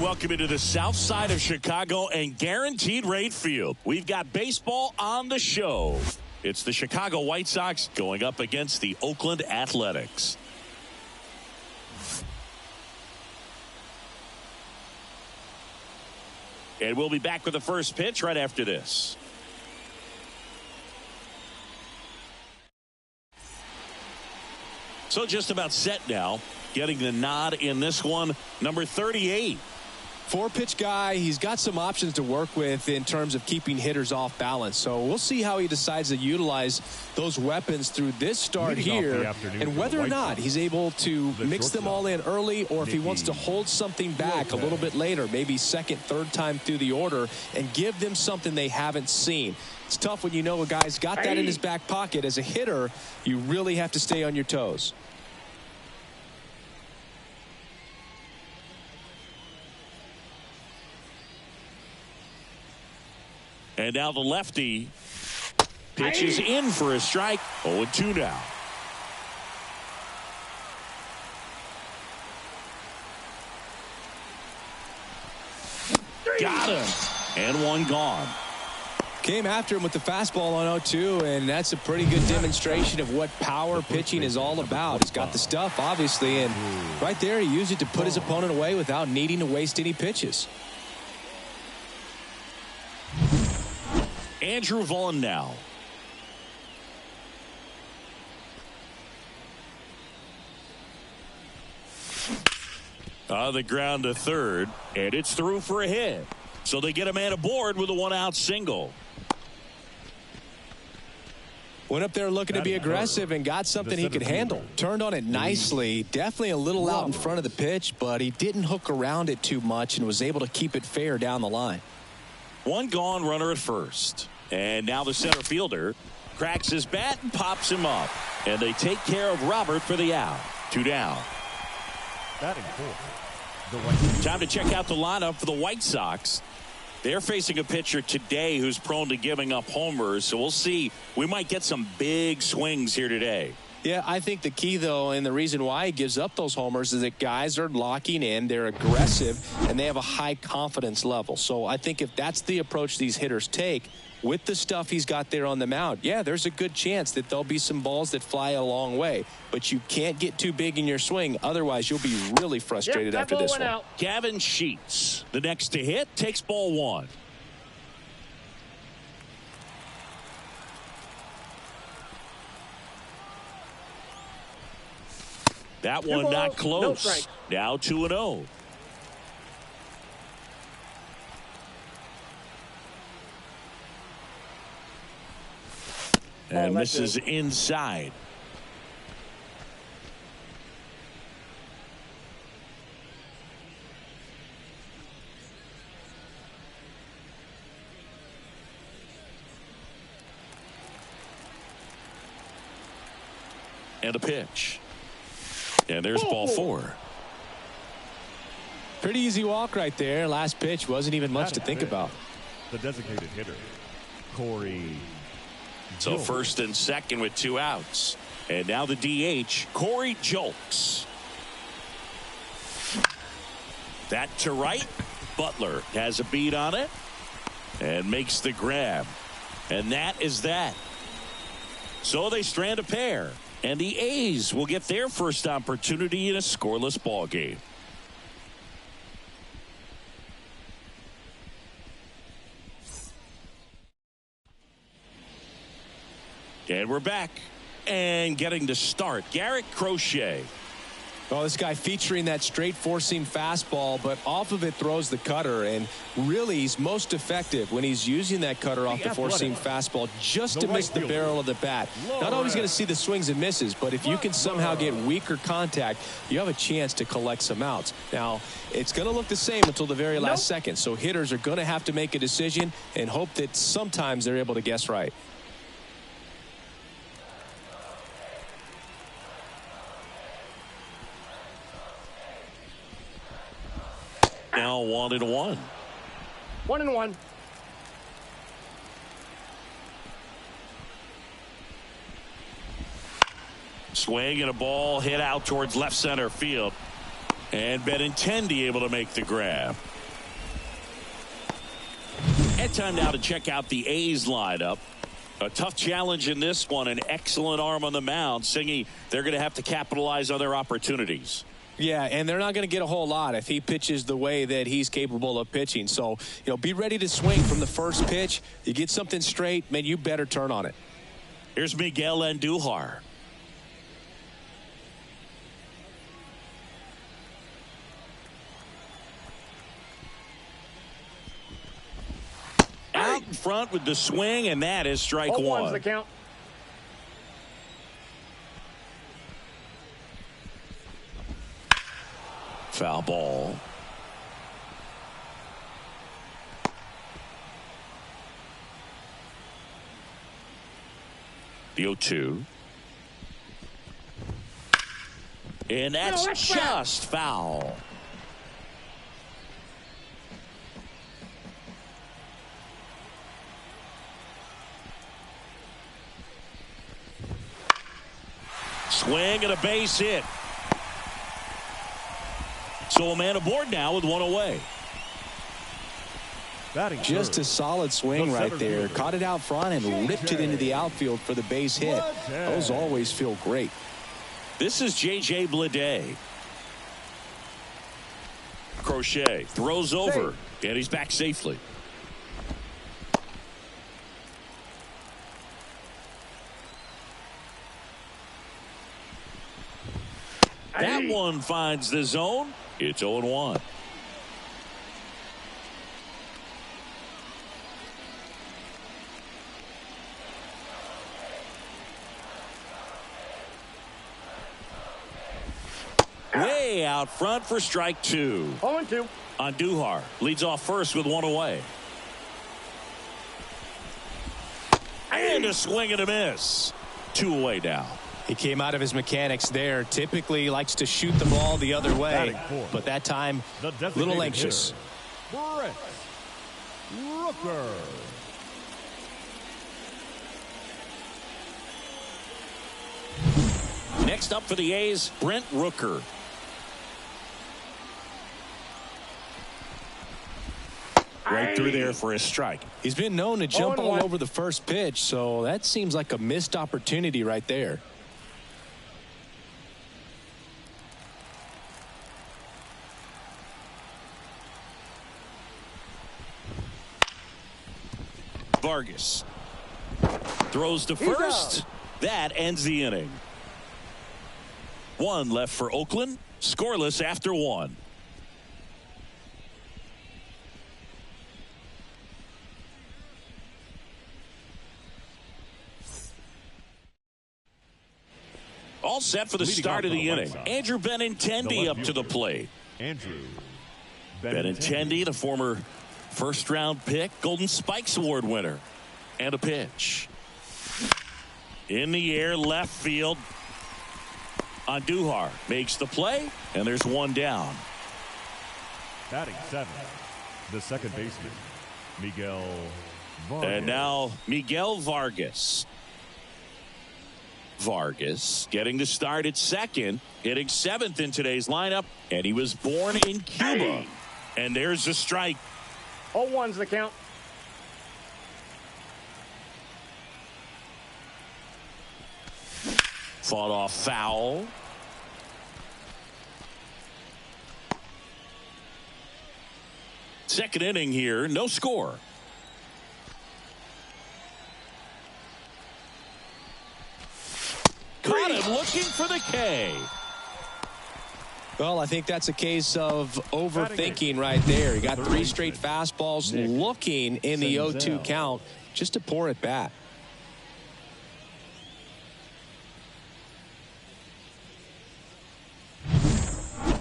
welcome you to the south side of Chicago and Guaranteed Rate Field. We've got baseball on the show. It's the Chicago White Sox going up against the Oakland Athletics. And we'll be back with the first pitch right after this. So just about set now. Getting the nod in this one, number 38. Four-pitch guy. He's got some options to work with in terms of keeping hitters off balance. So we'll see how he decides to utilize those weapons through this start here, and whether or not he's able to mix them all in early, or if he wants to hold something back a little bit later, maybe second, third time through the order, and give them something they haven't seen. It's tough when you know a guy's got that in his back pocket. As a hitter, you really have to stay on your toes. And now the lefty pitches in for a strike. 0-2 now. Got him. And one gone. Came after him with the fastball on 0-2, and that's a pretty good demonstration of what power pitching is all about. He's got the stuff, obviously, and right there he used it to put his opponent away without needing to waste any pitches. Andrew Vaughn now. On the ground to third, and it's through for a hit. So they get a man aboard with a one-out single. Went up there looking to be aggressive and got something he could handle. Turned on it nicely. Definitely a little out in front of the pitch, but he didn't hook around it too much and was able to keep it fair down the line. One gone, runner at first. And now the center fielder cracks his bat and pops him up. And they take care of Robert for the out. 2 down. Time to check out the lineup for the White Sox. They're facing a pitcher today who's prone to giving up homers. So we'll see. We might get some big swings here today. Yeah, I think the key, though, and the reason why he gives up those homers is that guys are locking in, they're aggressive, and they have a high confidence level. So I think if that's the approach these hitters take with the stuff he's got there on the mound, yeah, there's a good chance that there'll be some balls that fly a long way. But you can't get too big in your swing. Otherwise, you'll be really frustrated after this one. Gavin Sheets, the next to hit, takes ball one. That one not close. Now 2-0. And misses inside. And a pitch. And there's ball 4. Pretty easy walk right there. Last pitch wasn't even much to think about. The designated hitter, Corey. So first and second with 2 outs. And now the DH, Corey Julks. That to right. Butler has a beat on it and makes the grab. And that is that. So they strand a pair. And the A's will get their first opportunity in a scoreless ball game. And we're back. And getting to start, Garrett Crochet. Well, this guy featuring that straight four-seam fastball, but off of it throws the cutter, and really he's most effective when he's using that cutter off the four-seam fastball just to miss the barrel of the bat. Not always going to see the swings and misses, but if you can somehow get weaker contact, you have a chance to collect some outs. Now, it's going to look the same until the very last second, so hitters are going to have to make a decision and hope that sometimes they're able to guess right. Now 1-1. 1-1. Swing and a ball hit out towards left center field. And Benintendi able to make the grab. And time now to check out the A's lineup. A tough challenge in this one. An excellent arm on the mound. Singy, they're going to have to capitalize on their opportunities. Yeah, and they're not going to get a whole lot if he pitches the way that he's capable of pitching. So, be ready to swing from the first pitch. You get something straight, man, you better turn on it. Here's Miguel Andujar. Out in front with the swing, and that is strike one. 0-1's the count. Foul ball. The 0-2. And that's just foul. Swing and a base hit. So a man aboard now with one away. Just a solid swing right there. Caught it out front and ripped it into the outfield for the base hit. Those always feel great. This is J.J. Bleday. Crochet throws over, and he's back safely. That one finds the zone. It's 0-1. Way out front for strike two. 0-2. Andujar leads off first with one away. And a swing and a miss. Two away now. He came out of his mechanics there. Typically likes to shoot the ball the other way, but that time a little anxious. Brent Rooker. Next up for the A's, Brent Rooker. Right through there for a strike. He's been known to jump all over the first pitch, so that seems like a missed opportunity right there. Vargas throws to first. That ends the inning. One left for Oakland. Scoreless after one. All set for the start of the inning. Andrew Benintendi up to the plate. Andrew Benintendi, the former first-round pick, Golden Spikes Award winner. And a pitch. In the air, left field. Andujar makes the play, and there's one down. Batting seventh, the second baseman, Miguel Vargas. And now Miguel Vargas. Vargas getting the start at second, hitting seventh in today's lineup, and he was born in Cuba. And there's a strike. 0-1's the count. Fought off foul. Second inning here, no score. Caught him looking for the K. Well, I think that's a case of overthinking right there. He got three straight fastballs looking in the 0-2 count just to pour it back.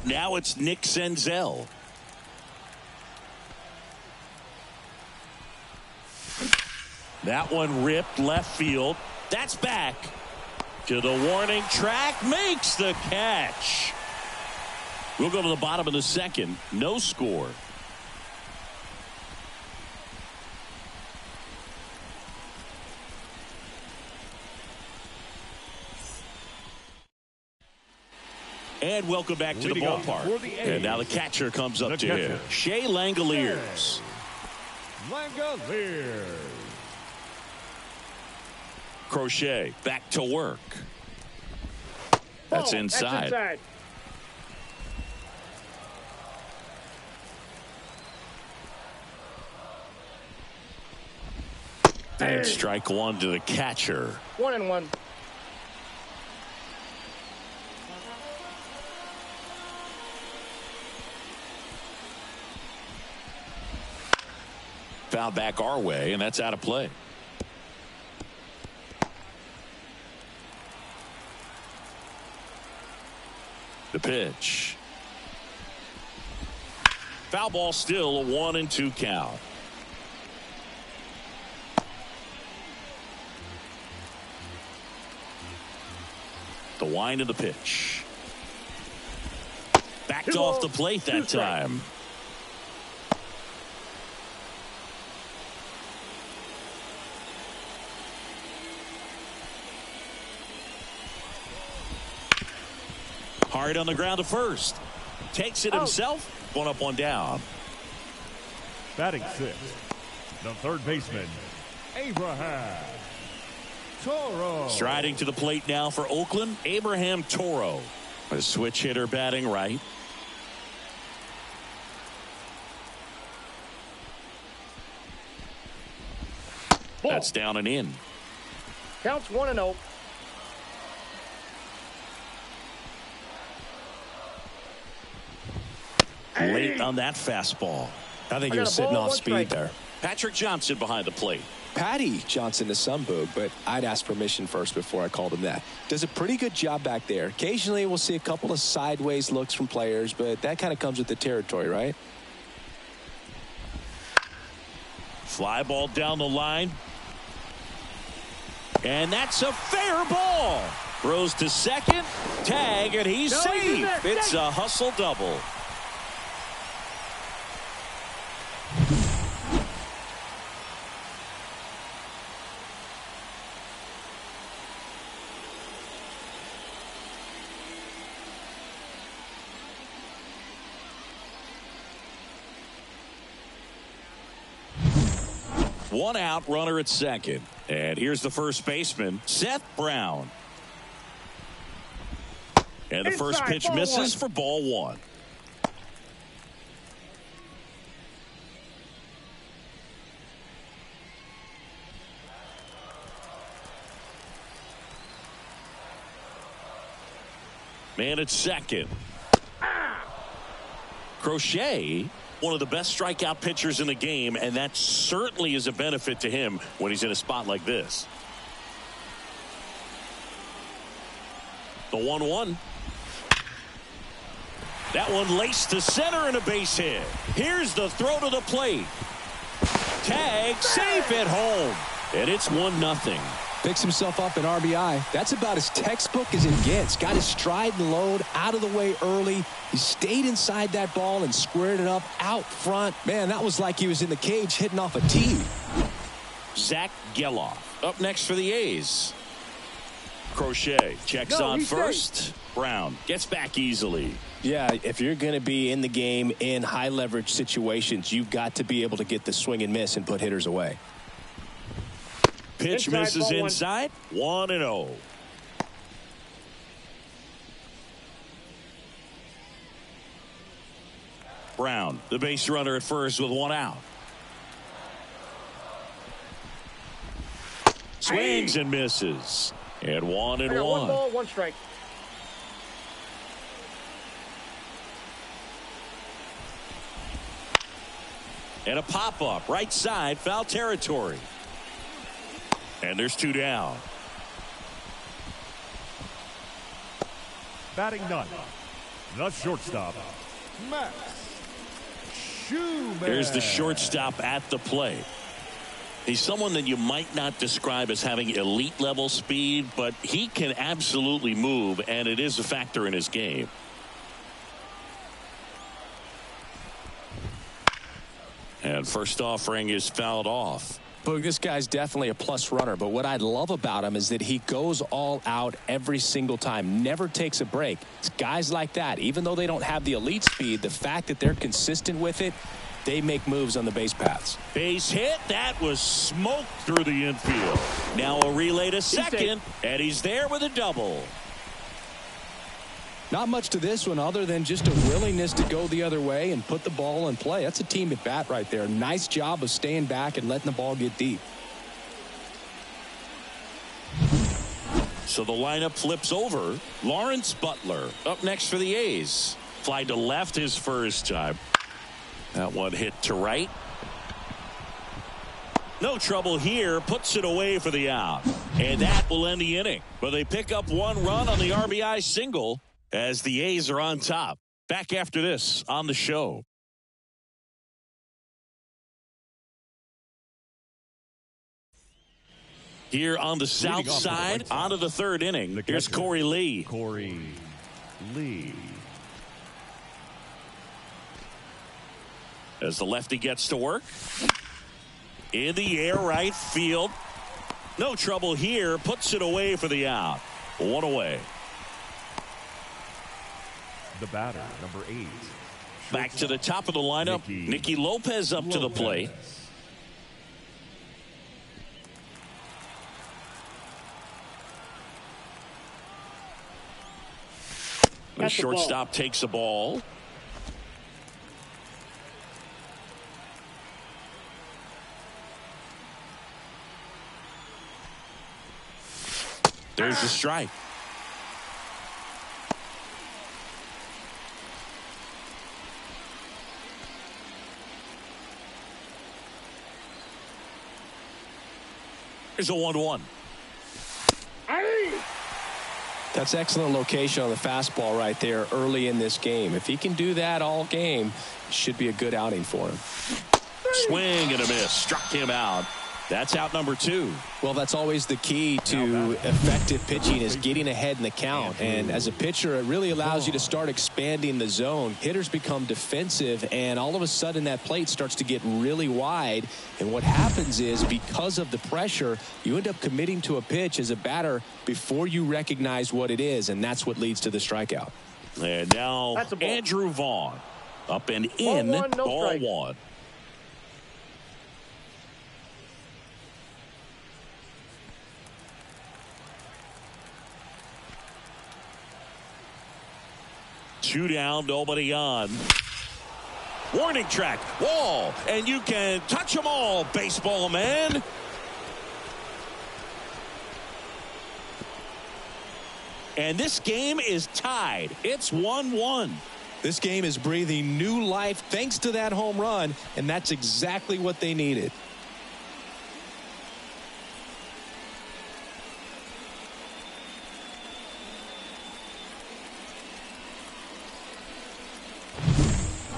Now it's Nick Senzel. That one ripped left field. That's back to the warning track. Makes the catch. We'll go to the bottom of the second. No score. And welcome back to the ballpark. And now the catcher comes up to him. Shea Langoliers. Crochet back to work. That's inside. That's inside. And strike one to the catcher. 1-1. Foul back our way, and that's out of play. The pitch. Foul ball, still a 1-2 count. The wind of the pitch. Backed off the plate that time. Hard on the ground to first. Takes it himself. One up, one down. Batting sixth, the third baseman, Abraham Toro. Striding to the plate now for Oakland, Abraham Toro. A switch hitter batting right. That's down and in. Counts 1-0. Late on that fastball. I think you're sitting off speed there. Patrick Johnson behind the plate. Patty Johnson to some boog, but I'd ask permission first before I called him that. Does a pretty good job back there. Occasionally we'll see a couple of sideways looks from players, but that kind of comes with the territory, right? Fly ball down the line. And that's a fair ball. Throws to second. Tag, and he's safe. It's a hustle double. One out, runner at second. And here's the first baseman, Seth Brown. And the first pitch misses for ball one. Man at second. Crochet, one of the best strikeout pitchers in the game, and that certainly is a benefit to him when he's in a spot like this. The 1-1. That one laced to center and a base hit. Here's the throw to the plate. Tag, safe at home. And it's 1-0. Picks himself up an RBI. That's about as textbook as it gets. Got his stride and load out of the way early. He stayed inside that ball and squared it up out front. Man, that was like he was in the cage hitting off a tee. Zach Geloff up next for the A's. Crochet checks on first. Brown gets back easily. Yeah, if you're going to be in the game in high leverage situations, you've got to be able to get the swing and miss and put hitters away. Pitch misses inside. 1-0. Brown, the base runner at first with one out. Swings and misses. And 1-1. 1 ball, 1 strike. And a pop-up right side, foul territory. And there's 2 down. Batting ninth, the shortstop, Max Schumann. Here's the shortstop at the plate. He's someone that you might not describe as having elite level speed, but he can absolutely move, and it is a factor in his game. And first offering is fouled off. Boog, this guy's definitely a plus runner, but what I love about him is that he goes all out every single time, never takes a break. It's guys like that, even though they don't have the elite speed, the fact that they're consistent with it, they make moves on the base paths. Base hit. That was smoked through the infield. Now a relay to second, and he's there with a double. Not much to this one other than just a willingness to go the other way and put the ball in play. That's a team at bat right there. Nice job of staying back and letting the ball get deep. So the lineup flips over. Lawrence Butler up next for the A's. Fly to left his first time. That one hit to right. No trouble here. Puts it away for the out. And that will end the inning. But they pick up one run on the RBI single as the A's are on top. Back after this on the show. Here on the south side, onto the third inning. Here's Corey Lee. Corey Lee. As the lefty gets to work. In the air, right field. No trouble here. Puts it away for the out. One away. The batter, number 8. Back to the top of the lineup. Nicky Lopez up to the plate. The shortstop takes the ball. There's the strike. Here's a 1-1. That's excellent location on the fastball right there early in this game. If he can do that all game, it should be a good outing for him. Swing and a miss. Struck him out. That's out number 2. Well, that's always the key to effective pitching is getting ahead in the count. And as a pitcher, it really allows you to start expanding the zone. Hitters become defensive, and all of a sudden that plate starts to get really wide. And what happens is because of the pressure, you end up committing to a pitch as a batter before you recognize what it is, and that's what leads to the strikeout. And now Andrew Vaughn up and in. Ball one. Two down, nobody on. Warning track, wall, and you can touch them all, baseball man. And this game is tied. It's 1-1. This game is breathing new life thanks to that home run, and that's exactly what they needed.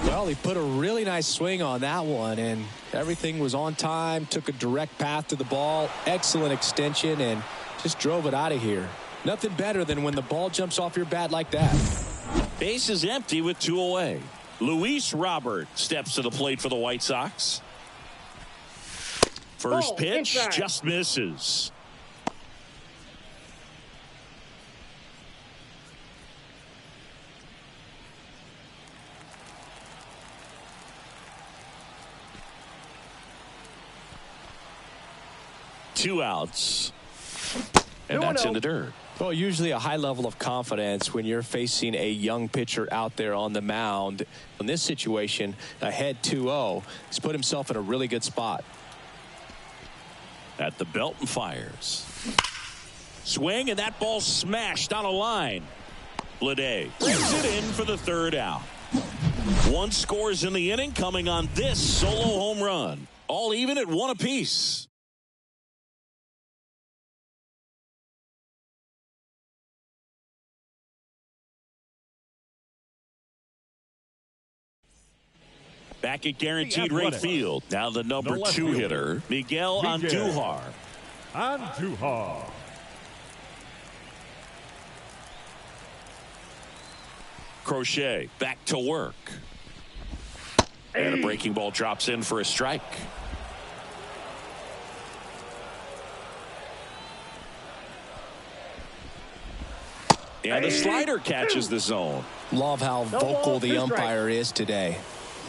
Well, he put a really nice swing on that one, and everything was on time, took a direct path to the ball, excellent extension, and just drove it out of here. Nothing better than when the ball jumps off your bat like that. Base is empty with 2 away. Luis Robert steps to the plate for the White Sox. First pitch just misses. Two outs. And that's in the dirt. Well, usually a high level of confidence when you're facing a young pitcher out there on the mound. In this situation, ahead 2-0, he's put himself in a really good spot. At the belt and fires. Swing, and that ball smashed on a line. Blade brings it in for the third out. 1 scores in the inning coming on this solo home run. All even at 1 apiece. Back at guaranteed rate field. Now the number 2 hitter, Miguel Andujar. Crochet back to work. And a breaking ball drops in for a strike. And the slider catches the zone. Love how vocal the umpire is today.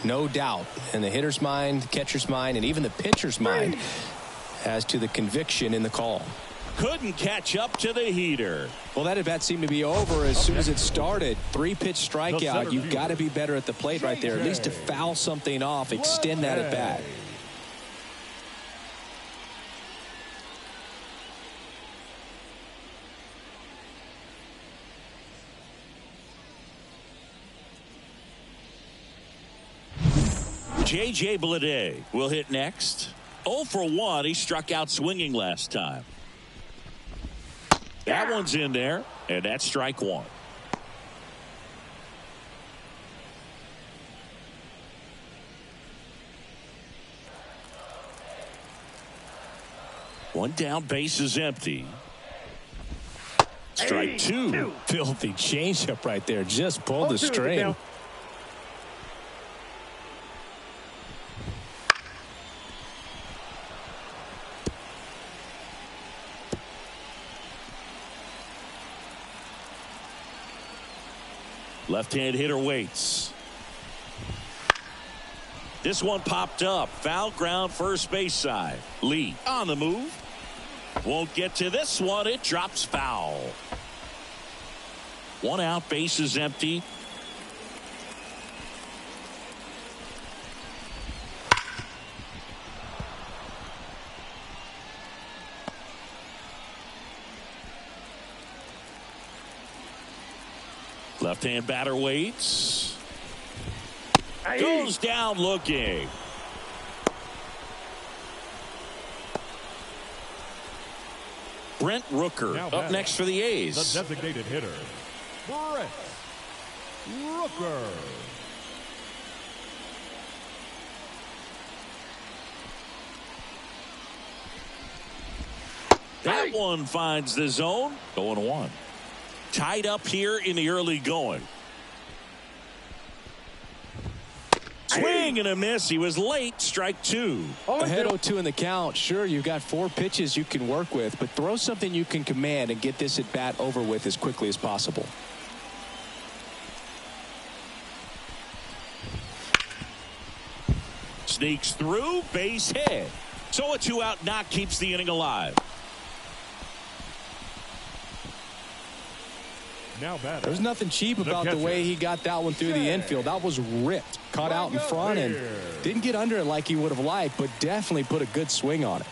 No doubt in the hitter's mind, catcher's mind, and even the pitcher's mind as to the conviction in the call. Couldn't catch up to the heater. Well, that at-bat seemed to be over as soon as it started. 3-pitch strikeout. You've got to be better at the plate right there, at least to foul something off, extend that at-bat. J.J. Bleday will hit next. 0 for 1. He struck out swinging last time. That one's in there, and that's strike one. One down, base is empty. Strike two. Filthy changeup right there. Just pulled the string. Left-hand hitter waits. This one popped up. Foul ground, first base side. Lee on the move. Won't get to this one. It drops foul. One out, base is empty. Left-hand batter waits. Goes down looking. Brent Rooker up next for the A's. The designated hitter, Brent Rooker. That one finds the zone. 0-1. Tied up here in the early going. Swing and a miss. He was late. Strike two. Ahead 0-2 in the count. Sure, you've got 4 pitches you can work with, but throw something you can command and get this at bat over with as quickly as possible. Sneaks through, base hit. So a 2-out knock keeps the inning alive. Now There's nothing cheap about the way he got that one through the infield. That was ripped, caught out in front, and didn't get under it like he would have liked, but definitely put a good swing on it.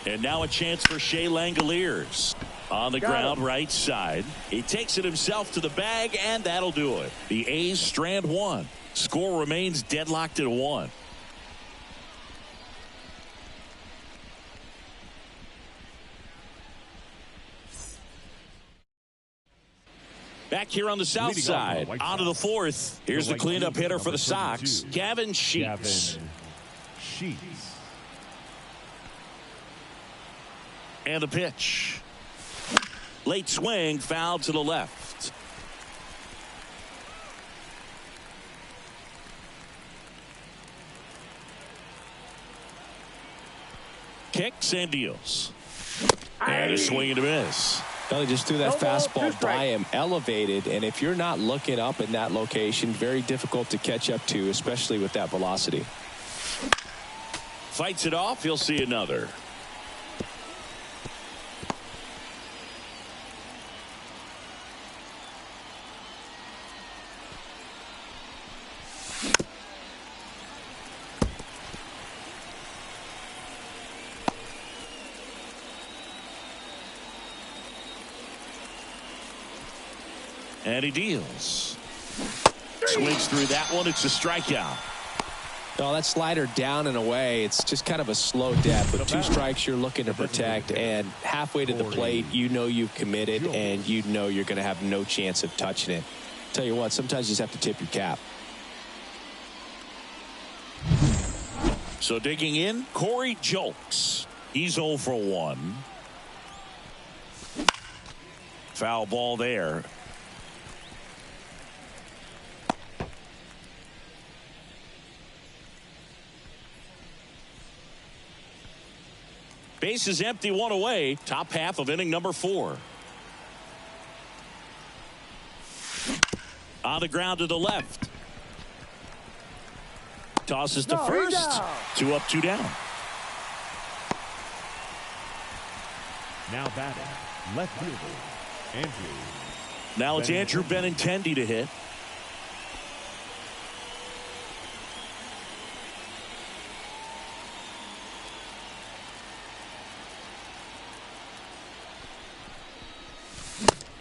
And now a chance for Shea Langoliers on the ground right side. He takes it himself to the bag, and that'll do it. The A's strand one. Score remains deadlocked at 1. Back here on the south side, on to the 4th. Here's the cleanup hitter for the Sox, Gavin Sheets. And the pitch. Late swing, foul to the left. Kicks and deals. And a swing and a miss. Well, he just threw that fastball by him, elevated, and if you're not looking up in that location, very difficult to catch up to, especially with that velocity. Fights it off. He'll see another. And he deals. Swings through that one. It's a strikeout. Oh, that slider down and away. It's just kind of a slow death. With 2 strikes you're looking to protect, and halfway to the plate, you know you've committed, and you know you're going to have no chance of touching it. Tell you what, sometimes you just have to tip your cap. So digging in, Corey Julks. He's 0 for 1. Foul ball there. Base is empty, 1 away. Top half of inning number 4. On the ground to the left. Tosses to first. 2 up, 2 down. Now batting, left fielder, Andrew. Now it's Andrew Benintendi to hit.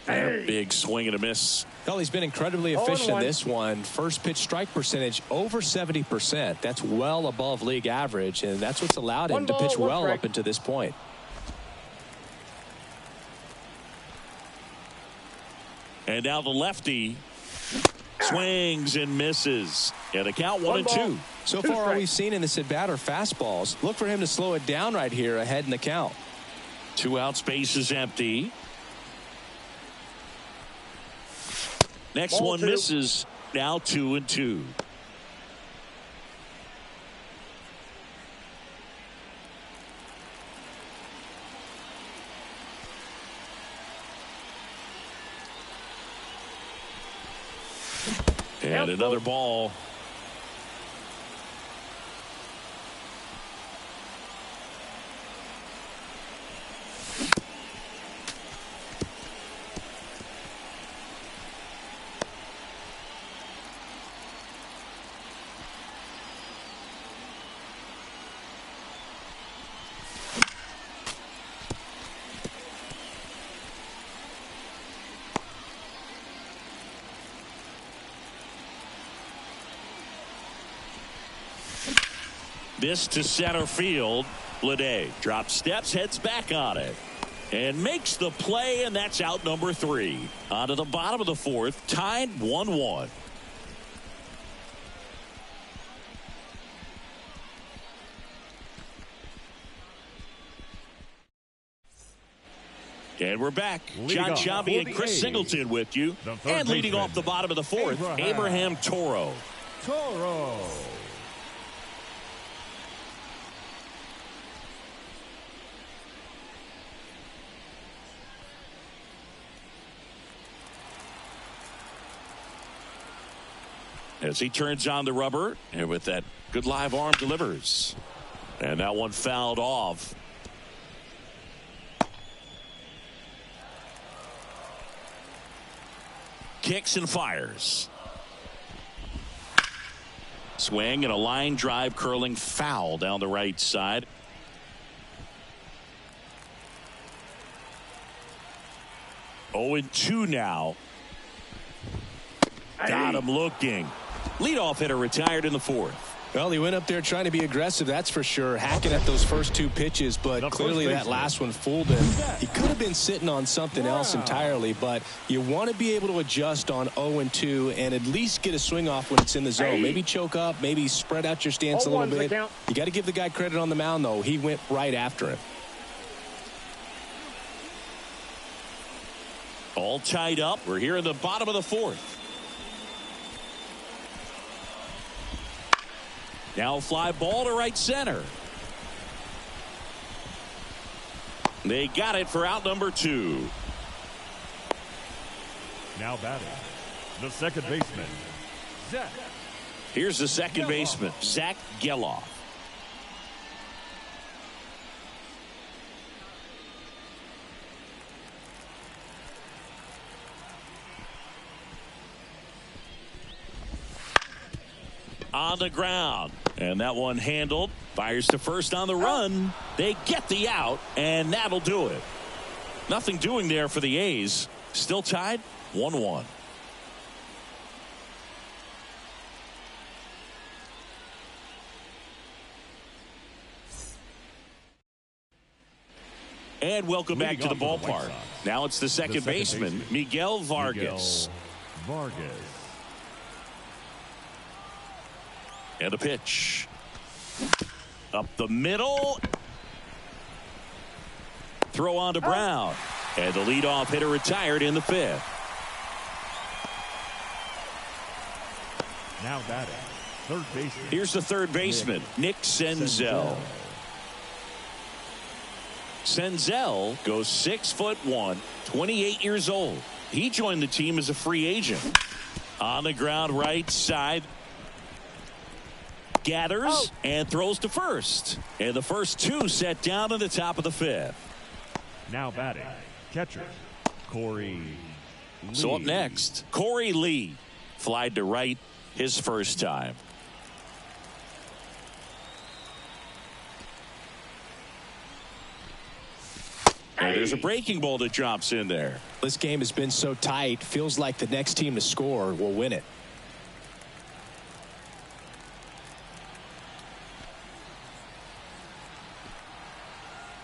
And a big swing and a miss. Well, he's been incredibly efficient in this one. First pitch strike percentage over 70%. That's well above league average, and that's what's allowed him to pitch well up until this point. And now the lefty swings and misses. And the count 1-2. So far, all we've seen in this at bat are fastballs. Look for him to slow it down right here ahead in the count. 2 out, space is empty. Next one misses. Now 2-2. And another ball. This to center field. Bleday drops steps, heads back on it, and makes the play, and that's out number 3. On to the bottom of the 4th, tied 1-1. And we're back. John Sciambi and Chris Singleton with you. And leading off the bottom of the 4th, Abraham Toro. As he turns on the rubber, and with that good live arm delivers. And that one fouled off. Kicks and fires. Swing and a line drive curling foul down the right side. Oh, 2 now. Got him looking. Leadoff hitter retired in the 4th. Well, he went up there trying to be aggressive, that's for sure, hacking at those first 2 pitches, but clearly that last one fooled him. He could have been sitting on something else entirely, but you want to be able to adjust on 0-2 and at least get a swing off when it's in the zone. Maybe choke up, maybe spread out your stance a little bit. You got to give the guy credit on the mound, though. He went right after him. All tied up. We're here in the bottom of the 4th. Now fly ball to right center. They got it for out number 2. Now batting, the second baseman, Zach. Here's the second baseman, Zach Geloff. On the ground, and that one handled. Fires to first on the run. They get the out, and that'll do it. Nothing doing there for the A's. Still tied 1-1. And welcome back to the ballpark. Now it's the second baseman, Miguel Vargas. And a pitch. Up the middle. Throw on to Brown. And the leadoff hitter retired in the 5th. Now batting, third baseman. Here's the third baseman, Nick Senzel. Senzel goes 6'1", 28 years old. He joined the team as a free agent. On the ground right side. Gathers and throws to first. And the first two set down in the top of the fifth. Now batting, catcher, Corey Lee. So up next, Corey Lee. Flied to right his first time. And there's a breaking ball that drops in there. This game has been so tight. Feels like the next team to score will win it.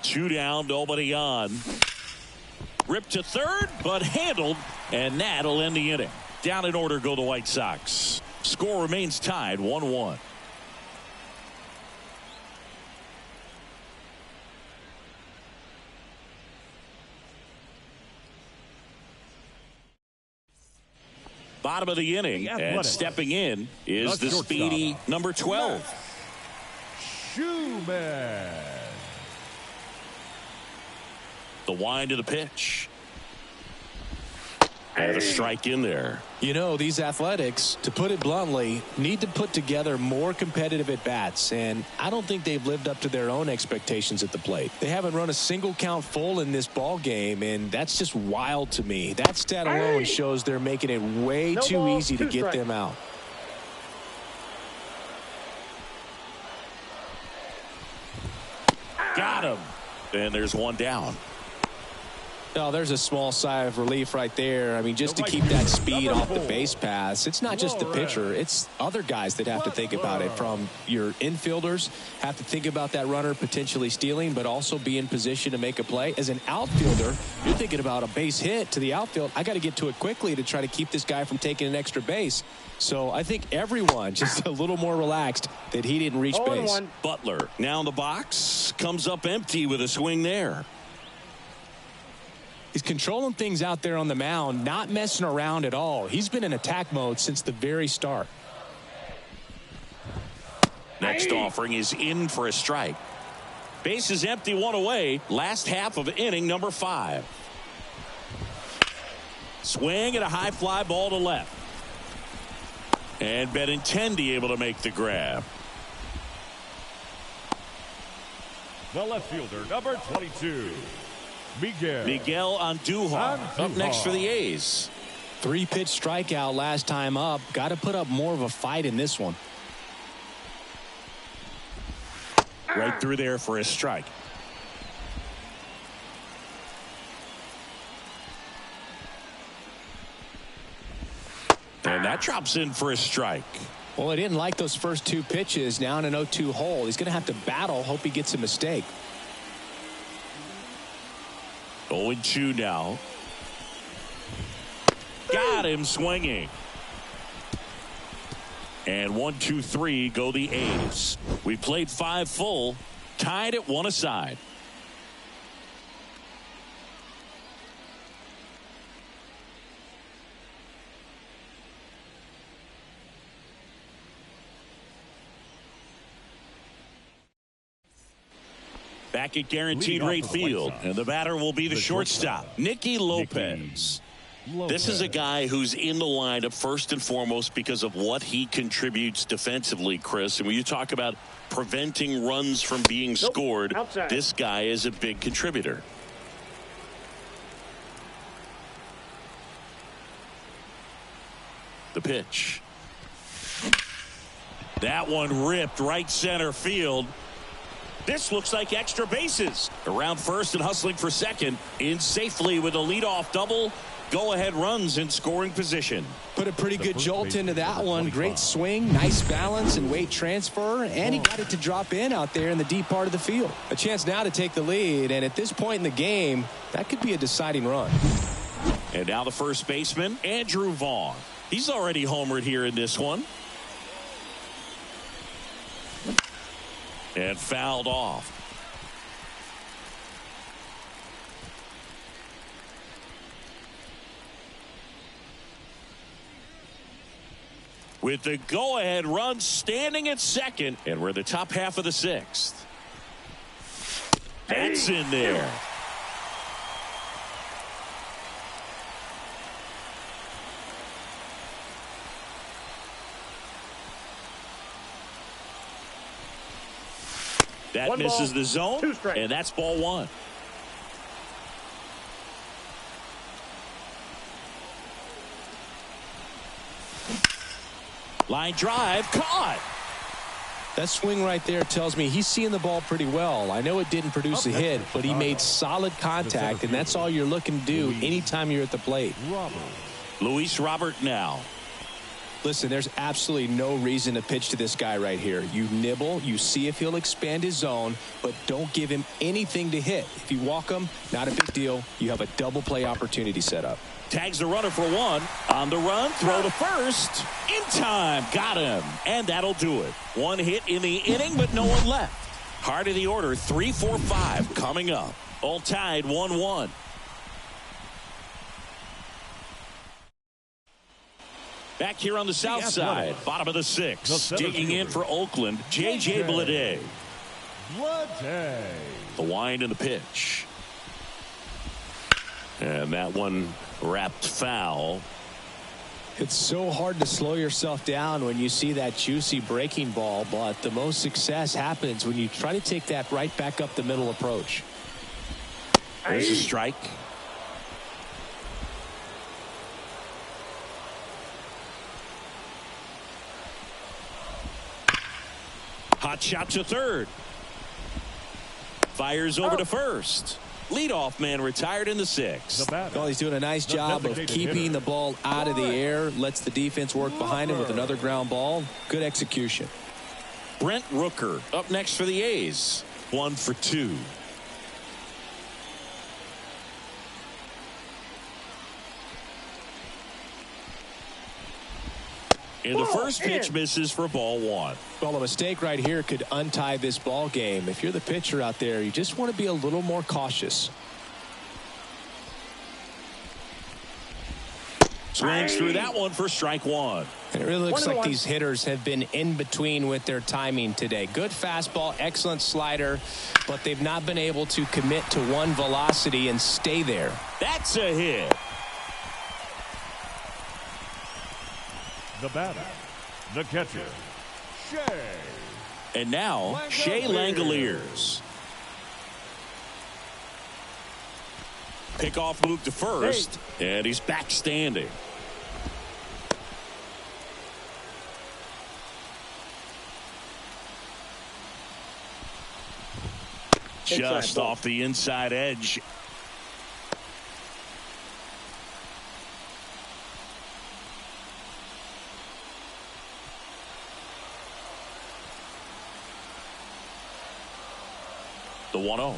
Two down, nobody on. Ripped to third, but handled, and that'll end the inning. Down in order go the White Sox. Score remains tied 1-1. Bottom of the inning, and stepping in is the speedy number 12. Schumann. The wind of the pitch. And a strike in there. You know, these Athletics, to put it bluntly, need to put together more competitive at-bats, and I don't think they've lived up to their own expectations at the plate. They haven't run a single count full in this ball game, and that's just wild to me. That stat alone shows they're making it way too easy to get them out. Got him. And there's one down. Oh, there's a small sigh of relief right there. I mean, just to keep that speed off the base pass. It's not just the pitcher. It's other guys that have to think about it. From your infielders, have to think about that runner potentially stealing, but also be in position to make a play. As an outfielder, you're thinking about a base hit to the outfield. I got to get to it quickly to try to keep this guy from taking an extra base. So I think everyone just a little more relaxed that he didn't reach base. Butler now in the box. Comes up empty with a swing there. He's controlling things out there on the mound, not messing around at all. He's been in attack mode since the very start. Next offering is in for a strike. Base is empty, one away. Last half of inning number 5. Swing and a high fly ball to left. And Benintendi able to make the grab. The left fielder, number 22. Miguel Andujar up next for the A's. 3-pitch strikeout last time up. Got to put up more of a fight in this one. Right through there for a strike. And that drops in for a strike. Well, he didn't like those first 2 pitches. Now in an 0-2 hole. He's going to have to battle. Hope he gets a mistake. 0-2 now. Got him swinging. And 1, 2, 3 go the A's. We played 5 full, tied at 1 aside. Back at guaranteed rate field, and the batter will be the shortstop, Nicky Lopez. This is a guy who's in the lineup first and foremost because of what he contributes defensively, Chris. And when you talk about preventing runs from being scored, this guy is a big contributor. The pitch. That one ripped right center field. This looks like extra bases. Around first and hustling for second. In safely with a leadoff double. Go-ahead runs in scoring position. Put a pretty good jolt into that one. Great swing, nice balance and weight transfer. And he got it to drop in out there in the deep part of the field. A chance now to take the lead. And at this point in the game, that could be a deciding run. And now the first baseman, Andrew Vaughn. He's already homered here in this one. And fouled off. With the go-ahead run standing at second, and we're the top half of the 6th. That's in there. That One misses ball, the zone, 2 strikes. and that's ball 1. Line drive, caught. That swing right there tells me he's seeing the ball pretty well. I know it didn't produce a hit, but he made solid contact, and that's all you're looking to do anytime you're at the plate. Luis Robert now. Listen, there's absolutely no reason to pitch to this guy right here. You nibble, you see if he'll expand his zone, but don't give him anything to hit. If you walk him, not a big deal. You have a double play opportunity set up. Tags the runner for 1. On the run, throw to first. In time, got him. And that'll do it. 1 hit in the inning, but no one left. Heart of the order, 3, 4, 5 coming up. All tied 1-1. Back here on the south side, bottom of the 6th. Digging in for Oakland, J.J. Bleday. The wind and the pitch. And that one wrapped foul. It's so hard to slow yourself down when you see that juicy breaking ball, but the most success happens when you try to take that right back up the middle approach. There's a strike. Hot shot to third. Fires over to first. Leadoff man retired in the 6th. Well, he's doing a nice job of keeping the ball out of the air. Lets the defense work behind him with another ground ball. Good execution. Brent Rooker up next for the A's. 1 for 2. And the first pitch misses for ball 1. Well, a mistake right here could untie this ball game. If you're the pitcher out there, you just want to be a little more cautious. Swings through that one for strike 1. And it really looks like these hitters have been in between with their timing today. Good fastball, excellent slider, but they've not been able to commit to one velocity and stay there. That's a hit. The batter, the catcher, Shea. And now, Shea Langoliers. Pickoff move to first, and he's back standing. Just off the inside edge. The 1-0.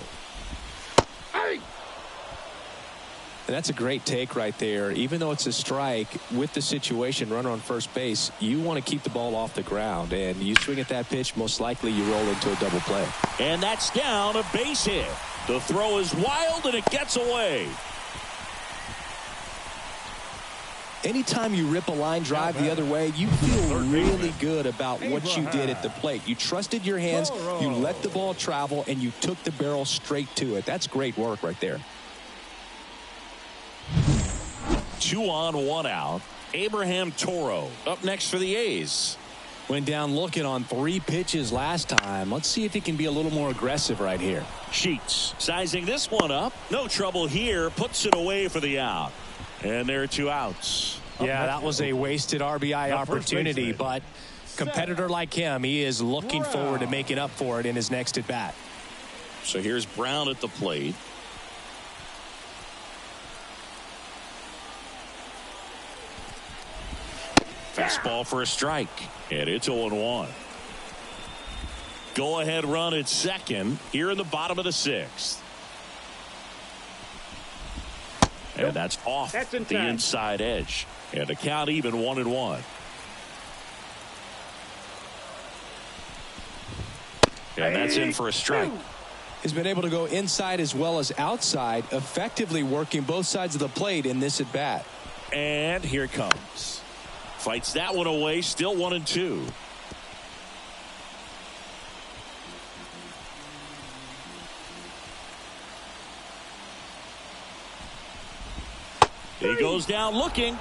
And that's a great take right there. Even though it's a strike, with the situation, runner on first base, you want to keep the ball off the ground. And you swing at that pitch, most likely you roll into a double play. And that's down, a base hit. The throw is wild, and it gets away. Anytime you rip a line drive the other way, you feel really good about what you did at the plate. You trusted your hands, you let the ball travel, and you took the barrel straight to it. That's great work right there. 2 on, 1 out. Abraham Toro up next for the A's. Went down looking on 3 pitches last time. Let's see if he can be a little more aggressive right here. Sheets sizing this one up. No trouble here. Puts it away for the out. And there are 2 outs. Yeah, that was a wasted RBI opportunity, but competitor like him, he is looking forward to making up for it in his next at bat. So here's Brown at the plate. Fastball for a strike, and it's 0-1. Go ahead run at second here in the bottom of the 6th. And that's off the inside edge. And the count even 1-1. And that's in for a strike. He's been able to go inside as well as outside, effectively working both sides of the plate in this at bat. And here it comes. Fights that one away, still 1-2. He goes down looking.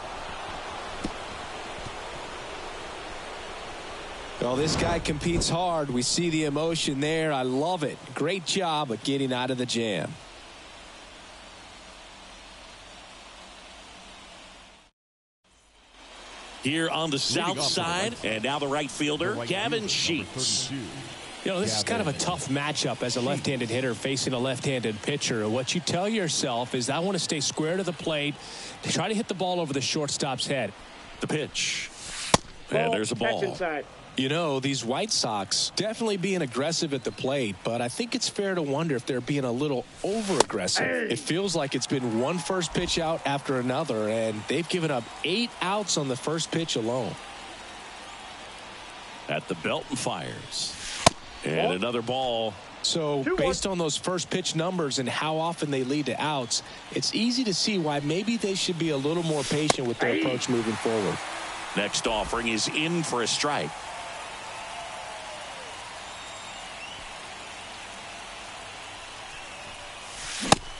Well, this guy competes hard. We see the emotion there. I love it. Great job of getting out of the jam. Here on the south side, and now the right fielder, Gavin Sheets. You know, this is kind of a tough matchup as a left-handed hitter facing a left-handed pitcher. What you tell yourself is, I want to stay square to the plate to try to hit the ball over the shortstop's head. The pitch. And there's a ball. Inside. You know, these White Sox definitely being aggressive at the plate, but I think it's fair to wonder if they're being a little over-aggressive. It feels like it's been one first pitch out after another, and they've given up 8 outs on the first pitch alone. At the belt and fires. And another ball. So based on those first pitch numbers and how often they lead to outs, it's easy to see why maybe they should be a little more patient with their approach moving forward. Next offering is in for a strike.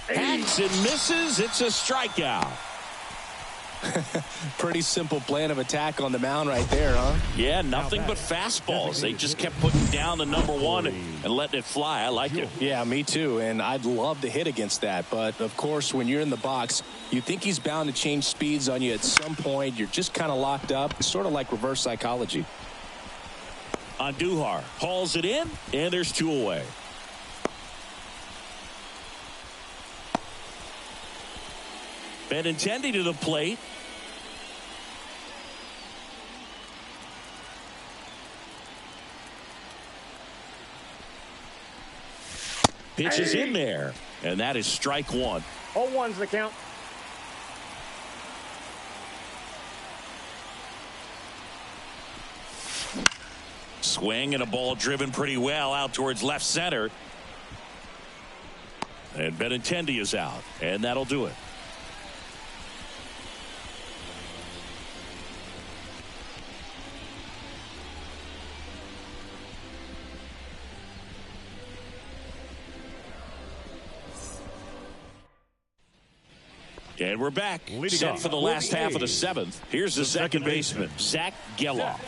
Hacks and misses. It's a strikeout. Pretty simple plan of attack on the mound right there, huh? Yeah, nothing but fastballs. They just kept putting down the number one and letting it fly. I like it. Yeah, me too. And I'd love to hit against that. But, of course, when you're in the box, you think he's bound to change speeds on you at some point. You're just kind of locked up. It's sort of like reverse psychology. Andujar hauls it in, and there's 2 away. Benintendi to the plate. Pitch is in there, and that is strike 1. 0-1's the count. Swing and a ball driven pretty well out towards left center. And Benintendi is out, and that'll do it. And we're back. Set for the last half of the 7th. Here's the second baseman, Zach Geloff.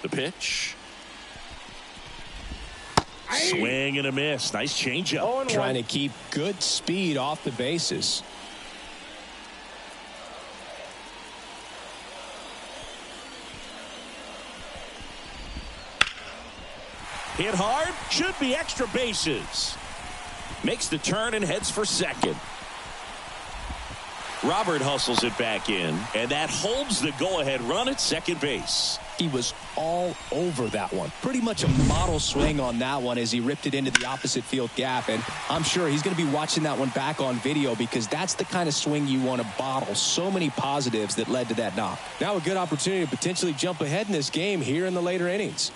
The pitch. Swing and a miss. Nice changeup. Trying to keep good speed off the bases. Hit hard, should be extra bases. Makes the turn and heads for second. Robert hustles it back in, and that holds the go-ahead run at second base. He was all over that one. Pretty much a model swing on that one as he ripped it into the opposite field gap, and I'm sure he's going to be watching that one back on video because that's the kind of swing you want to bottle. So many positives that led to that knock. Now a good opportunity to potentially jump ahead in this game here in the later innings.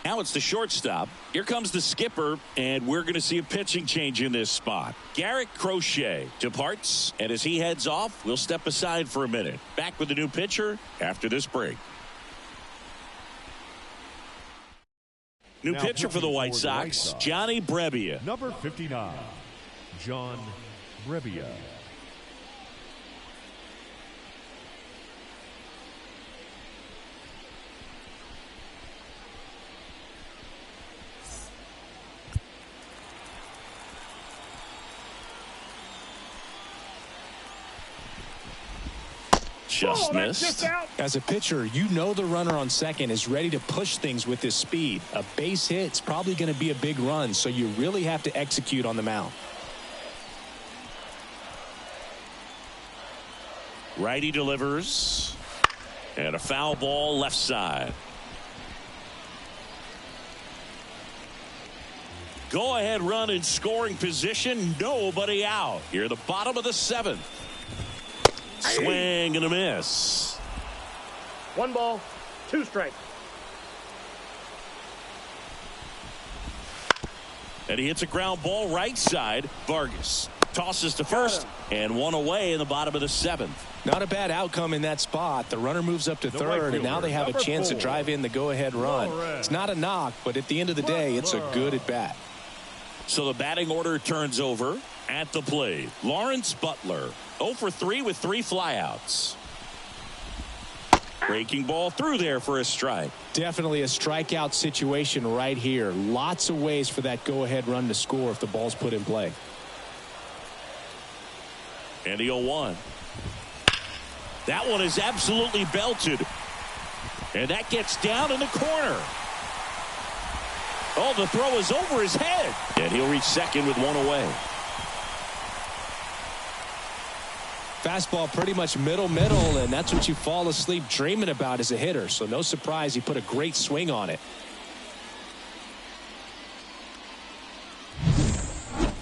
Now it's the shortstop. Here comes the skipper, and we're going to see a pitching change in this spot. Garrett Crochet departs, and as he heads off, we'll step aside for a minute. Back with the new pitcher after this break. New pitcher for the White Sox, Johnny Brebbia. Number 59, John Brebbia. Just missed. As a pitcher, you know the runner on second is ready to push things with his speed. A base hit's probably going to be a big run, so you really have to execute on the mound. Righty delivers. And a foul ball left side. Go ahead run in scoring position. Nobody out. Here the bottom of the 7th. Swing and a miss. 1 ball, 2 strikes. And he hits a ground ball right side. Vargas tosses to first, and one away in the bottom of the 7th. Not a bad outcome in that spot. The runner moves up to third, and now they have a chance to drive in the go-ahead run. It's not a knock, but at the end of the day, it's a good at-bat. So the batting order turns over. At the plate, Lawrence Butler, 0 for 3 with 3 flyouts. Breaking ball through there for a strike. Definitely a strikeout situation right here. Lots of ways for that go-ahead run to score if the ball's put in play. And the 0-1. That one is absolutely belted. And that gets down in the corner. Oh, the throw is over his head. And he'll reach second with one away. Fastball pretty much middle, and that's what you fall asleep dreaming about as a hitter. So no surprise he put a great swing on it.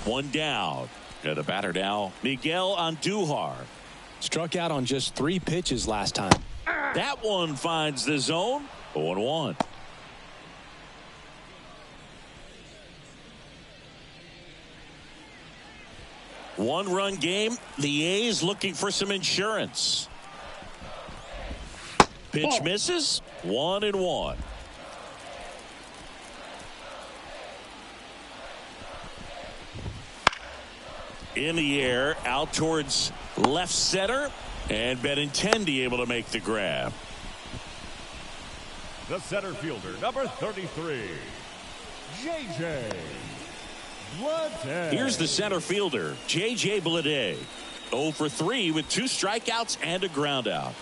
One down. And the batter now, Miguel Andujar. Struck out on just 3 pitches last time. That one finds the zone. 0-1. One-run game. The A's looking for some insurance. Pitch misses. 1-1. In the air, out towards left center, and Benintendi able to make the grab. The center fielder, number 33, J.J. Bleday. Here's the center fielder, J.J. Bleday. 0 for 3 with 2 strikeouts and a ground out.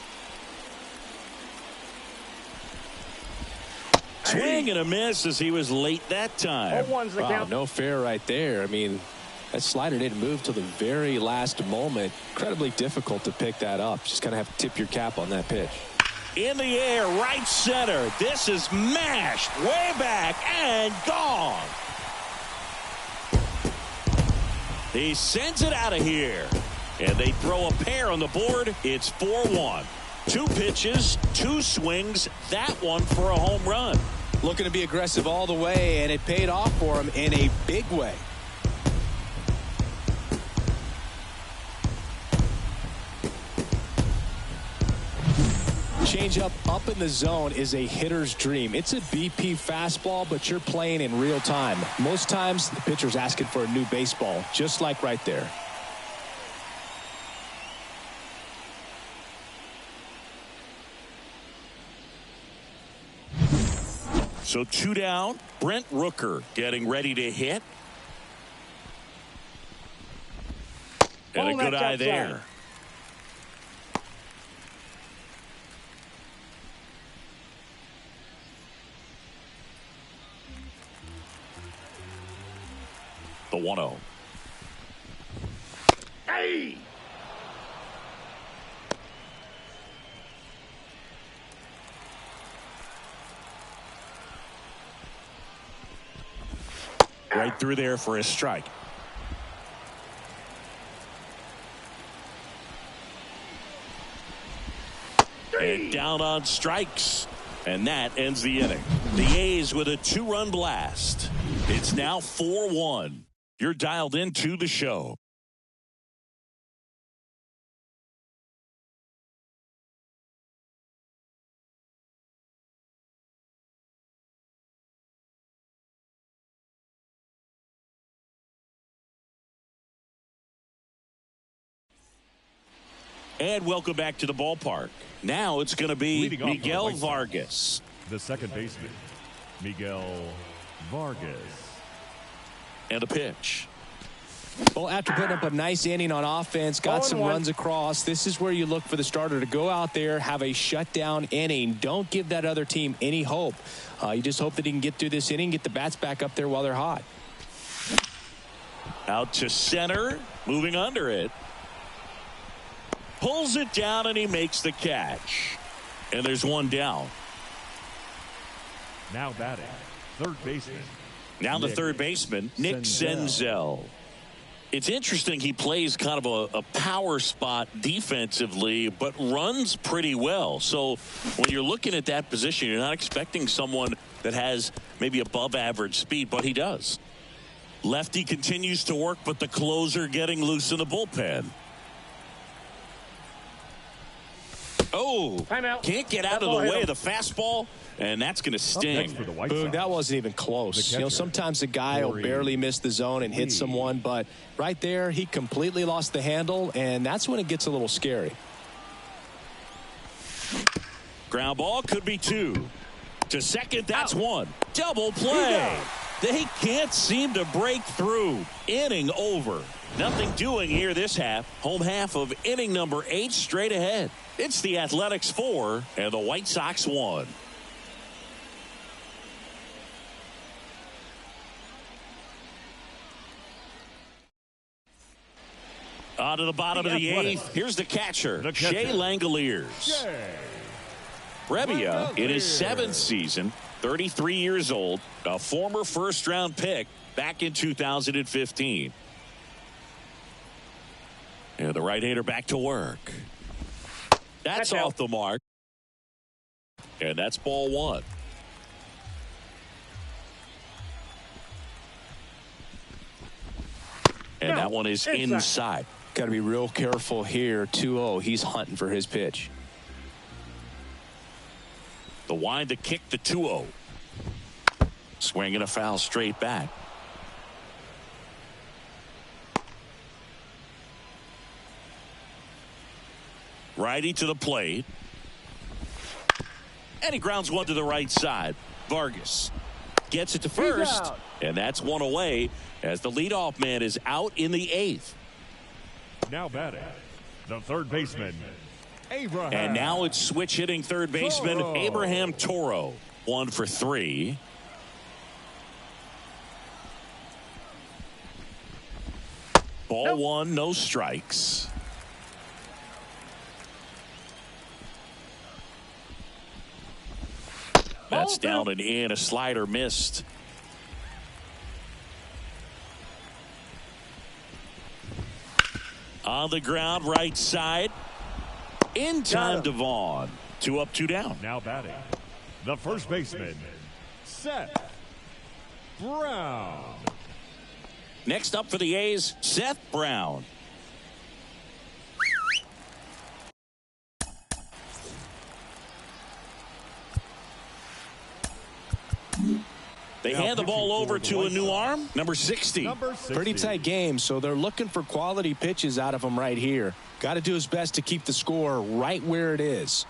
Swing and a miss as he was late that time. Wow, no fair right there. I mean, that slider didn't move till the very last moment. Incredibly difficult to pick that up. Just kind of have to tip your cap on that pitch. In the air, right center. This is mashed way back and gone. He sends it out of here. And they throw a pair on the board. It's 4-1. 2 pitches, 2 swings. That one for a home run. Looking to be aggressive all the way, and it paid off for him in a big way. Changeup up in the zone is a hitter's dream. It's a BP fastball, but you're playing in real time. Most times the pitcher's asking for a new baseball, just like right there. So 2 down. Brent Rooker getting ready to hit. And a good eye there. The 1-0. Hey! Right through there for a strike. And down on strikes. And that ends the inning. The A's with a 2-run blast. It's now 4-1. You're dialed into the show. And welcome back to the ballpark. Now it's going to be Miguel Vargas. The second baseman, Miguel Vargas. And a pitch. Well, after putting up a nice inning on offense, got some runs across, this is where you look for the starter to go out there, have a shutdown inning. Don't give that other team any hope. You just hope that he can get through this inning, get the bats back up there while they're hot. Out to center, moving under it. Pulls it down and he makes the catch. And there's one down. Now batting, third baseman. Now the third baseman, Nick Senzel. It's interesting he plays kind of a power spot defensively, but runs pretty well. So when you're looking at that position, you're not expecting someone that has maybe above average speed, but he does. Lefty continues to work, but the closer getting loose in the bullpen. Oh, timeout. Can't get out of the way of the fastball, and that's going to sting. Boog, that wasn't even close. You know, sometimes a guy will barely miss the zone and hit someone, but right there, he completely lost the handle, and that's when it gets a little scary. Ground ball could be 2. To second, that's 1. Double play. They can't seem to break through. Inning over. Nothing doing here this half. Home half of inning number 8 straight ahead. It's the Athletics 4 and the White Sox 1. On to the bottom of the 8th. Here's the catcher, Shea Langoliers. Rebia in his 7th season, 33 years old, a former first-round pick back in 2015. And the right-hander back to work. That's off the mark. And that's ball 1. And that one is inside. Got to be real careful here. 2-0. He's hunting for his pitch. The wind to kick the 2-0. Swinging a foul straight back. Righty to the plate. And he grounds one to the right side. Vargas gets it to first. And that's one away as the leadoff man is out in the 8th. Now batting, the third baseman, Abraham. And now it's switch hitting third baseman Abraham Toro. 1 for 3. Ball 1, no strikes. That's down and in. A slider missed. On the ground, right side. In time to Vaughn. 2 up, 2 down. Now batting, the first baseman, Seth Brown. Next up for the A's, Seth Brown. They hand the ball over to a new arm, number 60. Pretty tight game, so they're looking for quality pitches out of him right here. Got to do his best to keep the score right where it is.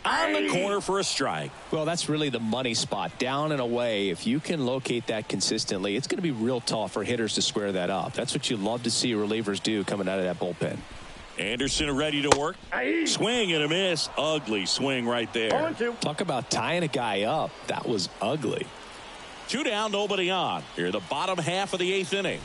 On the corner for a strike. Well, that's really the money spot. Down and away. If you can locate that consistently, it's going to be real tough for hitters to square that up. That's what you love to see relievers do coming out of that bullpen. Anderson ready to work. Swing and a miss. Ugly swing right there. Talk about tying a guy up. That was ugly. 2 down, nobody on. Here the bottom half of the 8th inning.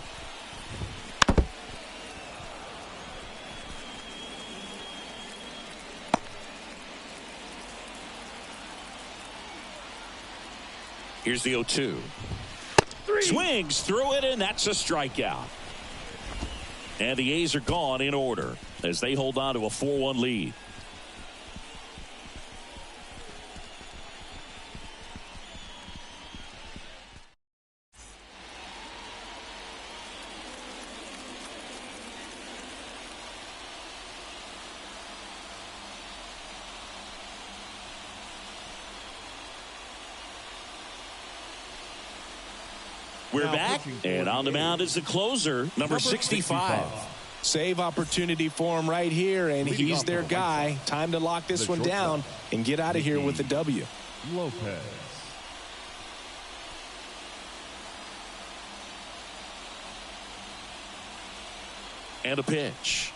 Here's the 0-2. Swings through it, and that's a strikeout. And the A's are gone in order as they hold on to a 4-1 lead. We're back, and on the mound is the closer, number 65. Save opportunity for him right here, and he's their guy. Time to lock this one down and get out of here with the W. Lopez. And a pitch.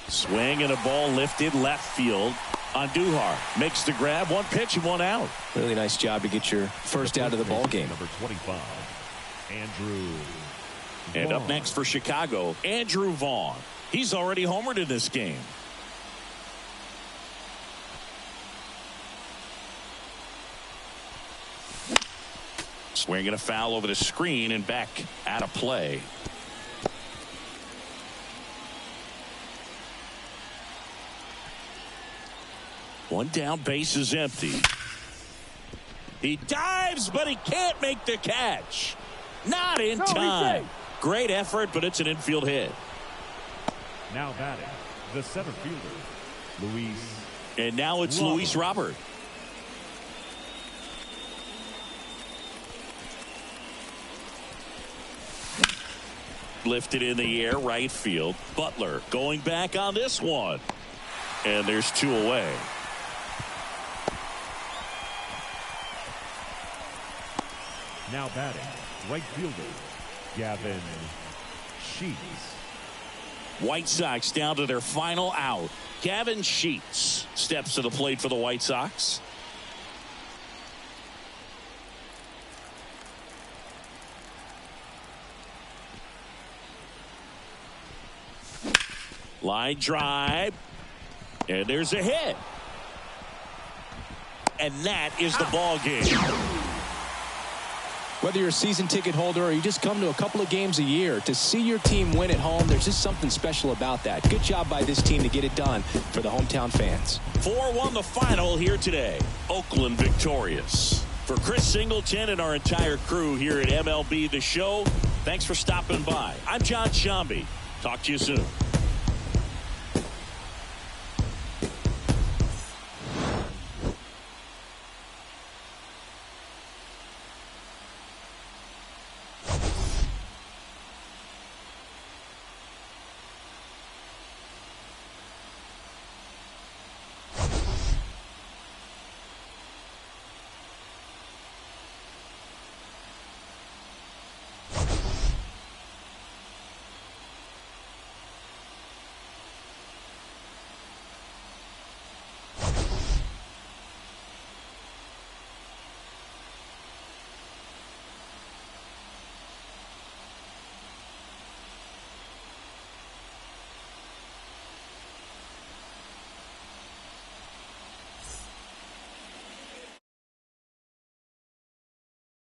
Swing and a ball lifted left field. Andujar makes the grab. 1 pitch and 1 out. Really nice job to get your first out of the ball game. Number 25, Andrew. And up next for Chicago, Andrew Vaughn. He's already homered in this game. Swinging a foul over the screen and back out of play. One down, base is empty. He dives, but he can't make the catch. Not in time. Great effort, but it's an infield hit. Now batting, the center fielder, Luis. And now it's Luis Robert. Lifted in the air, right field. Butler going back on this one. And there's 2 away. Now batting, right fielder, Gavin Sheets. White Sox down to their final out. Gavin Sheets steps to the plate for the White Sox. Line drive. And there's a hit. And that is the ball game. Whether you're a season ticket holder or you just come to a couple of games a year, to see your team win at home, there's just something special about that. Good job by this team to get it done for the hometown fans. 4-1 the final here today. Oakland victorious. For Chris Singleton and our entire crew here at MLB The Show, thanks for stopping by. I'm John Shambi. Talk to you soon.